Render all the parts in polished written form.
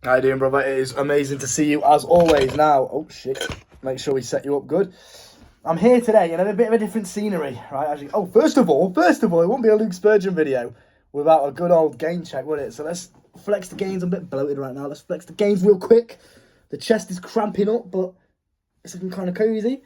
How you doing, brother? It is amazing to see you as always. Now, oh shit, make sure we set you up good. I'm here today in a bit of a different scenery, right? Actually, first of all, it wouldn't be a Luke Spurgeon video without a good old gain check, would it? So let's flex the gains. I'm a bit bloated right now. Let's flex the gains real quick. The chest is cramping up, but it's looking kind of cozy.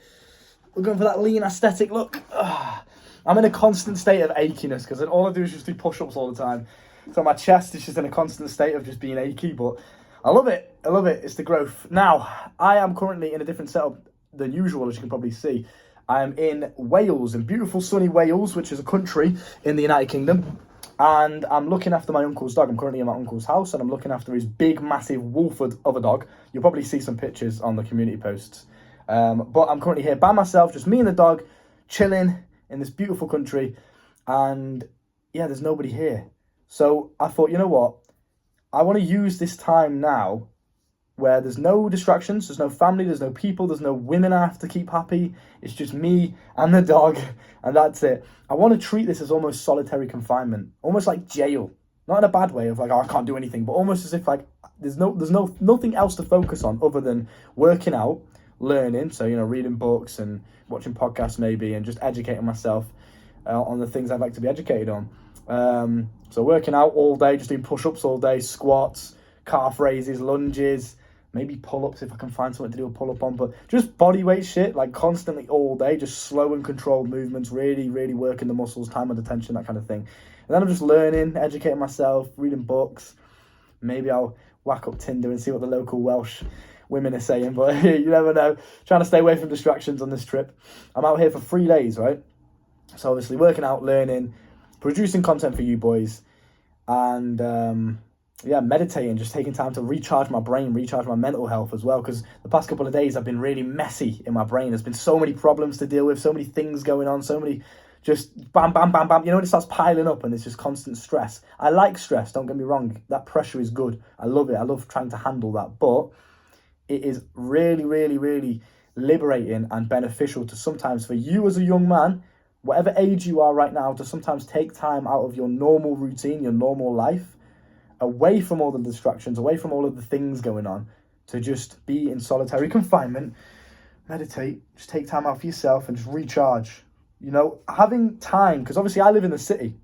We're going for that lean aesthetic look. I'm in a constant state of achiness because all I do is just do push-ups all the time. So my chest is just in a constant state of just being achy, but I love it. I love it. It's the growth. Now, I am currently in a different setup than usual, as you can probably see. I am in Wales, in beautiful sunny Wales, which is a country in the United Kingdom. And I'm looking after my uncle's dog. I'm currently in my uncle's house, and I'm looking after his big, massive wolf of a dog. You'll probably see some pictures on the community posts. But I'm currently here by myself, just me and the dog, chilling in this beautiful country. And yeah, there's nobody here. So I thought, you know what? I want to use this time now where there's no distractions, there's no family, there's no people, there's no women I have to keep happy. It's just me and the dog, and that's it. I want to treat this as almost solitary confinement, almost like jail. Not in a bad way of like, oh, I can't do anything, but almost as if like there's nothing else to focus on other than working out, learning, so reading books and watching podcasts maybe, and just educating myself on the things I'd like to be educated on. So working out all day, just doing push-ups all day, squats, calf raises, lunges, maybe pull-ups if I can find something to do a pull-up on, but just body weight shit, like constantly all day, just slow and controlled movements, really, really working the muscles, time and attention, that kind of thing. And then I'm just learning, educating myself, reading books. Maybe I'll whack up Tinder and see what the local Welsh women are saying, but you never know. Trying to stay away from distractions on this trip. I'm out here for 3 days, right? So obviously working out, learning, producing content for you boys, and meditating, just taking time to recharge my brain, recharge my mental health as well, because the past couple of days have been really messy in my brain. There's been so many problems to deal with, so many things going on, so many just bam, bam, bam, bam. It starts piling up and it's just constant stress. I like stress, don't get me wrong. That pressure is good. I love it. I love trying to handle that. But it is really, really, really liberating and beneficial to sometimes, for you as a young man, whatever age you are right now, to sometimes take time out of your normal routine, your normal life, away from all the distractions, away from all of the things going on, to just be in solitary confinement, meditate, just take time out for yourself and just recharge. Having time, because obviously I live in the city.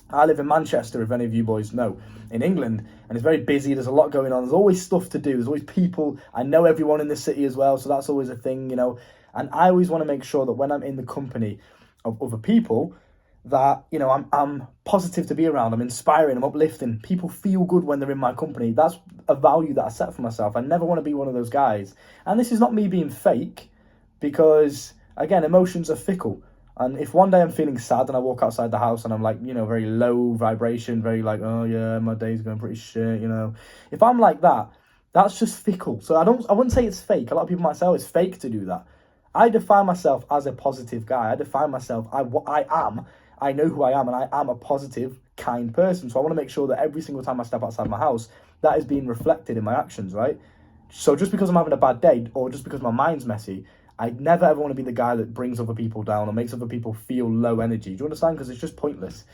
I live in Manchester, if any of you boys know, in England, and it's very busy. There's a lot going on. There's always stuff to do. There's always people. I know everyone in the city as well, so that's always a thing, And I always want to make sure that when I'm in the company of other people, that I'm positive to be around. I'm inspiring. I'm uplifting. People feel good when they're in my company. That's a value that I set for myself. I never want to be one of those guys. And this is not me being fake, because again, emotions are fickle. And if one day I'm feeling sad and I walk outside the house and I'm like, very low vibration, very like, oh yeah, my day's going pretty shit, If I'm like that, that's just fickle. So I wouldn't say it's fake. A lot of people might say, oh, it's fake to do that. I define myself as a positive guy. I define myself, I know who I am, and I am a positive, kind person. So I want to make sure that every single time I step outside my house, that is being reflected in my actions, right? So just because I'm having a bad day, or just because my mind's messy, I never ever want to be the guy that brings other people down or makes other people feel low energy. Do you understand? Because it's just pointless.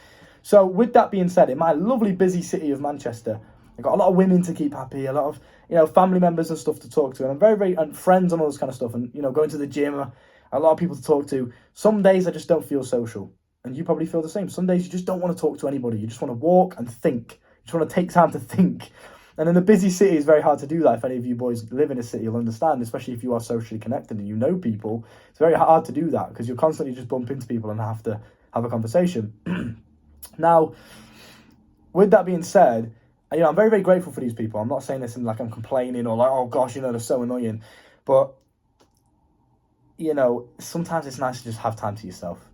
So with that being said, in my lovely busy city of Manchester, I've got a lot of women to keep happy, a lot of family members and stuff to talk to, and I'm very and friends and all this kind of stuff, and going to the gym, a lot of people to talk to. Some days I just don't feel social, and you probably feel the same. Some days you just don't want to talk to anybody. You just want to walk and think. You just want to take time to think. And in a busy city, it's very hard to do that. If any of you boys live in a city, you'll understand, especially if you are socially connected and you know people. It's very hard to do that because you'll constantly just bump into people and have to have a conversation. Now, with that being said, I'm very, very grateful for these people. I'm not saying this in like I'm complaining or like, oh gosh, they're so annoying. But, sometimes it's nice to just have time to yourself.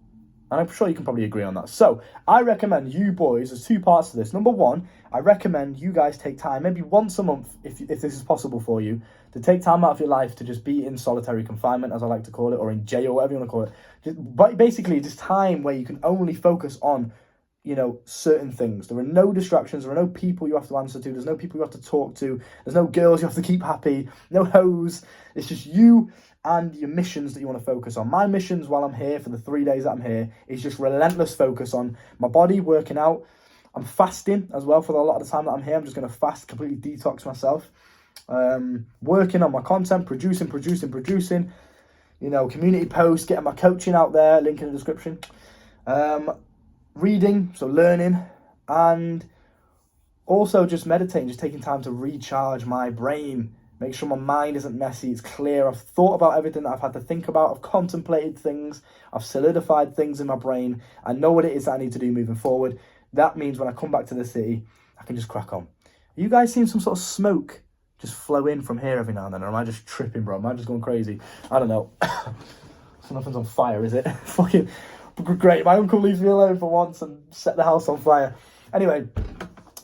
And I'm sure you can probably agree on that. So I recommend you boys, there's 2 parts to this. Number 1, I recommend you guys take time, maybe once a month, if this is possible for you, to take time out of your life to just be in solitary confinement, as I like to call it, or in jail, whatever you want to call it. But basically, just time where you can only focus on, certain things. There are no distractions. There are no people you have to answer to. There's no people you have to talk to. There's no girls you have to keep happy. No hoes. It's just you and your missions that you want to focus on. My missions while I'm here, for the 3 days that I'm here, is just relentless focus on my body, working out. I'm fasting as well for a lot of the time that I'm here. I'm just going to fast, completely detox myself. Working on my content, producing, you know, community posts, getting my coaching out there, link in the description. Reading, so learning, and also just meditating, just taking time to recharge my brain, make sure my mind isn't messy, it's clear. I've thought about everything that I've had to think about, I've contemplated things, I've solidified things in my brain, I know what it is that I need to do moving forward. That means when I come back to the city, I can just crack on. Are you guys seeing some sort of smoke just flow in from here every now and then, or am I just tripping, bro? Am I just going crazy? I don't know. So nothing's on fire, is it? Fucking great. My uncle leaves me alone for once and set the house on fire. Anyway,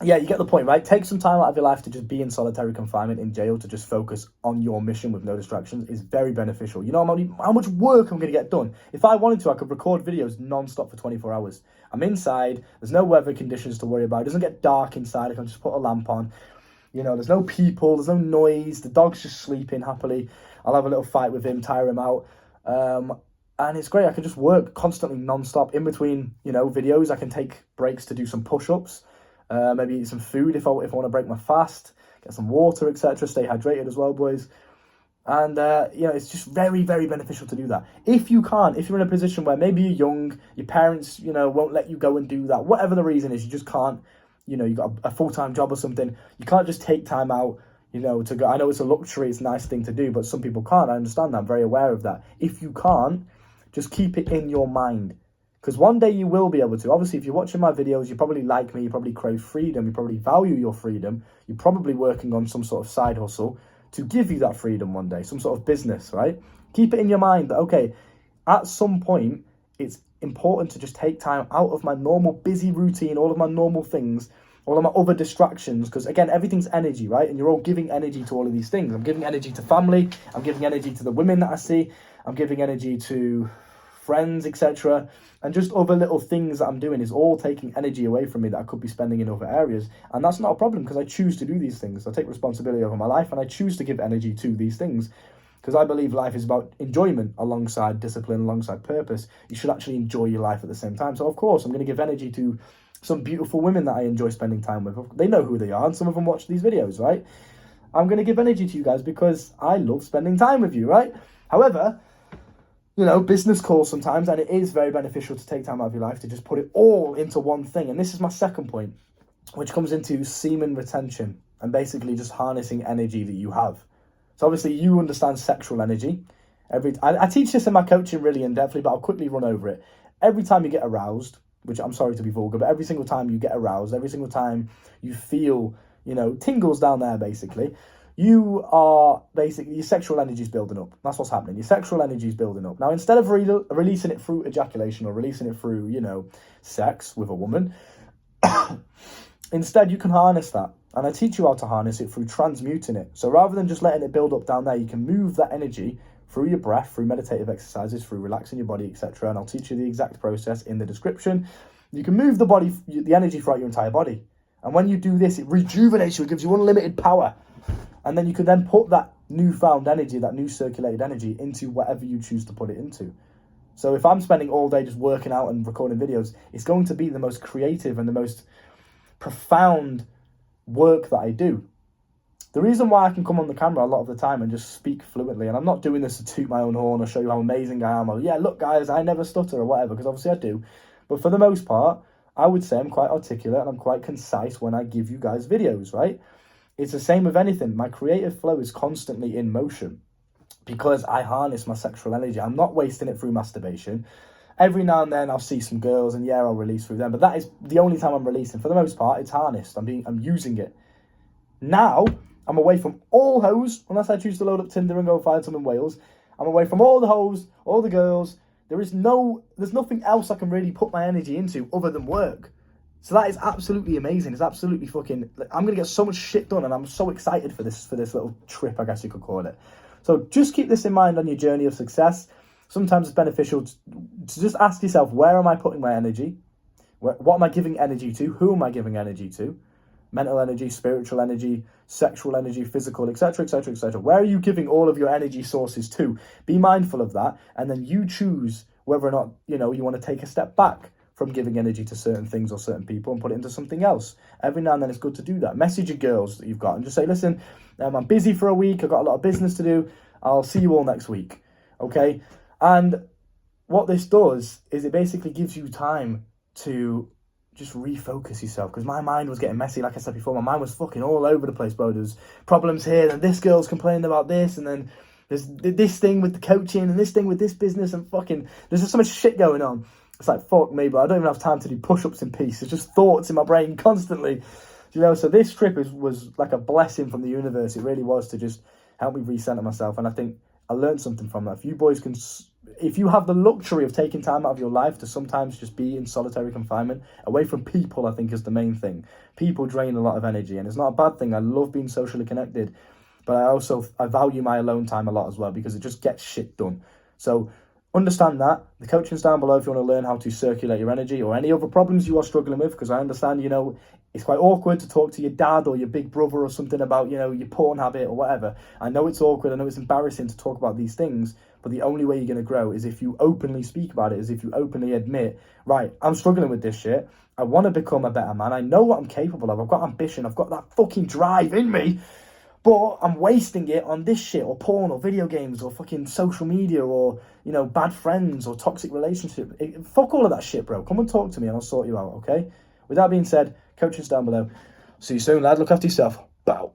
yeah, you get the point, right? Take some time out of your life to just be in solitary confinement in jail, to just focus on your mission with no distractions is very beneficial. You know how much work I'm going to get done? If I wanted to, I could record videos non-stop for 24 hours. I'm inside. There's no weather conditions to worry about. It doesn't get dark inside. I can just put a lamp on. You know, there's no people. There's no noise. The dog's just sleeping happily. I'll have a little fight with him, tire him out. And it's great. I can just work constantly non-stop. In between, you know, videos, I can take breaks to do some push-ups. Maybe eat some food if I want to break my fast, get some water, etc. Stay hydrated as well, boys. And, you know, it's just very, very beneficial to do that. If you can't, if you're in a position where maybe you're young, your parents, you know, won't let you go and do that, whatever the reason is, you just can't, you know, you've got a full-time job or something, you can't just take time out, you know, to go. I know it's a luxury, it's a nice thing to do, but some people can't. I understand that. I'm very aware of that. If you can't, just keep it in your mind. Because one day you will be able to. Obviously, if you're watching my videos, you probably like me, you probably crave freedom, you probably value your freedom, you're probably working on some sort of side hustle to give you that freedom one day, some sort of business, right? Keep it in your mind that, okay, at some point, it's important to just take time out of my normal busy routine, all of my normal things, all of my other distractions, because again, everything's energy, right? And you're all giving energy to all of these things. I'm giving energy to family, I'm giving energy to the women that I see, I'm giving energy to friends, etc. And just other little things that I'm doing is all taking energy away from me that I could be spending in other areas. And that's not a problem because I choose to do these things. I take responsibility over my life and I choose to give energy to these things because I believe life is about enjoyment alongside discipline, alongside purpose. You should actually enjoy your life at the same time. So of course, I'm going to give energy to some beautiful women that I enjoy spending time with. They know who they are and some of them watch these videos, right? I'm going to give energy to you guys because I love spending time with you, right? However, you know, business calls sometimes, and it is very beneficial to take time out of your life to just put it all into one thing. And this is my second point, which comes into semen retention and basically just harnessing energy that you have. So obviously you understand sexual energy. I teach this in my coaching really in depthly, but I'll quickly run over it. Every time you get aroused, which I'm sorry to be vulgar, but every single time you get aroused, every single time you feel, you know, tingles down there basically, you are basically, your sexual energy is building up. That's what's happening. Your sexual energy is building up. Now, instead of releasing it through ejaculation or releasing it through, you know, sex with a woman, instead you can harness that. And I teach you how to harness it through transmuting it. So rather than just letting it build up down there, you can move that energy through your breath, through meditative exercises, through relaxing your body, etc. And I'll teach you the exact process in the description. You can move the energy throughout your entire body. And when you do this, it rejuvenates you. It gives you unlimited power. And then you can then put that newfound energy, that new circulated energy into whatever you choose to put it into. So if I'm spending all day just working out and recording videos, it's going to be the most creative and the most profound work that I do. The reason why I can come on the camera a lot of the time and just speak fluently, and I'm not doing this to toot my own horn or show you how amazing I am, or yeah, look guys, I never stutter or whatever, because obviously I do. But for the most part, I would say I'm quite articulate and I'm quite concise when I give you guys videos, right? It's the same with anything. My creative flow is constantly in motion because I harness my sexual energy. I'm not wasting it through masturbation. Every now and then I'll see some girls and yeah, I'll release through them. But that is the only time I'm releasing. For the most part, it's harnessed. I'm using it. Now, I'm away from all hoes, unless I choose to load up Tinder and go find some in Wales. I'm away from all the hoes, all the girls. There's nothing else I can really put my energy into other than work. So that is absolutely amazing. It's absolutely fucking, I'm going to get so much shit done and I'm so excited for this little trip, I guess you could call it. So just keep this in mind on your journey of success. Sometimes it's beneficial to just ask yourself, where am I putting my energy? What am I giving energy to? Who am I giving energy to? Mental energy, spiritual energy, sexual energy, physical, etc., etc., etc. Where are you giving all of your energy sources to? Be mindful of that, and then you choose whether or not, you know, you want to take a step back from giving energy to certain things or certain people and put it into something else. Every now and then it's good to do that. Message your girls that you've got and just say, listen, I'm busy for a week. I've got a lot of business to do. I'll see you all next week. Okay? And what this does is it basically gives you time to just refocus yourself, because my mind was getting messy. Like I said before, my mind was fucking all over the place, bro. There's problems here, and this girl's complaining about this, and then there's this thing with the coaching, and this thing with this business, and fucking there's just so much shit going on. It's like, fuck me, but I don't even have time to do push-ups in peace. It's just thoughts in my brain constantly, you know. So this trip was like a blessing from the universe. It really was, to just help me recenter myself. And I think I learned something from that. If you boys can, if you have the luxury of taking time out of your life to sometimes just be in solitary confinement, away from people, I think is the main thing. People drain a lot of energy, and it's not a bad thing. I love being socially connected, but I value my alone time a lot as well, because it just gets shit done. So understand that. The coaching's down below if you want to learn how to circulate your energy, or any other problems you are struggling with, because I understand, you know, it's quite awkward to talk to your dad or your big brother or something about, you know, your porn habit or whatever. I know it's awkward. I know it's embarrassing to talk about these things, but the only way you're going to grow is if you openly speak about it, is if you openly admit, right, I'm struggling with this shit. I want to become a better man. I know what I'm capable of. I've got ambition. I've got that fucking drive in me, but I'm wasting it on this shit, or porn, or video games, or fucking social media, or, you know, bad friends, or toxic relationships. Fuck all of that shit, bro. Come and talk to me and I'll sort you out, okay? With that being said, coaching's down below. See you soon, lad. Look after yourself. Bow.